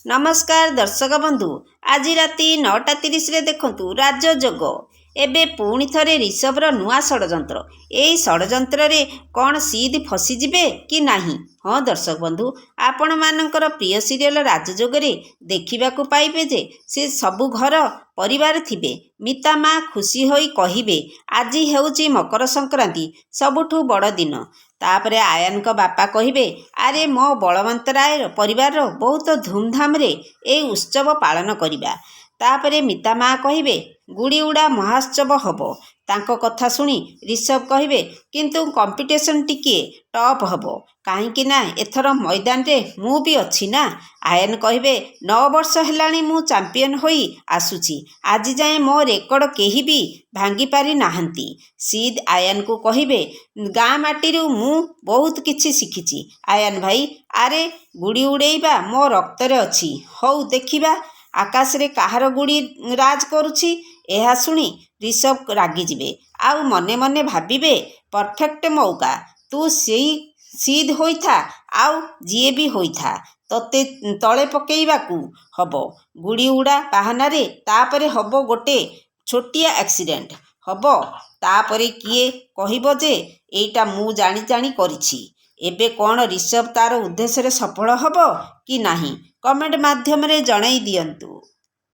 नमस्कार दर्शक बंधु। आज राति 9:30 देखु राजयोग। एबे पुणी थरे ऋषभर नुआ षड्यंत्र। एई षड्यंत्र रे कौन सीध फसीजिबे कि नाही? हाँ दर्शक बंधु, आपण मानकर प्रिय सीरियल राजयोग रे देखिबाकू पाइबे जे से सबु घर परिवार थिबे। मिता माँ खुशी होई कहिबे आजी हेउची मकर संक्रांति, सबुठू बड़ दिन। तापरे आयन का बापा कहिबे आरे मो बलवंत राय परिवार बहुत धूमधाम रे ए उत्सव पालन करिबा। तापरे मिता माँ कहिबे गुड़ी उड़ा महोत्सव हबो। तांको कथा सुनी ऋषभ कहिबे किंतु कंपटीशन टिके टॉप हबो काहेकि ना एथर मैदान रे मु भी अच्छी ना। आयन कहिबे 9 वर्ष हेलाणी मु चैंपियन होई आसुची, आज जाए मो रेकर्ड केही भी भांगी पारी नाहंती। सीध आयन को कहिबे गाँ माटीरू मु बहुत किछि शिखिची। आयन भाई आरे गुड़ी उड़ेइबा मो रक्तरे अछि, हौ देखिबा आकाश रे काहार गुड़ी राज करुछि। एहा सुनी ऋषभ रागिजिबे आउ मने मने भाबिबे परफेक्ट मौका, तू सेई सीध होइथा आउ जिए भी होइथा तते तले पकेइबाकू हबो गुड़ी उड़ा बाहाना रे। तापरे हबो गोटे छोटिया एक्सीडेंट हबो, तापरे किए कहिबो जे एइटा मु जानी जानी करिछि। एबे कौन ऋषभ तार उद्देश्य रे सफल हबो कि नाही कमेंट माध्यम रे जणाई दियंतु।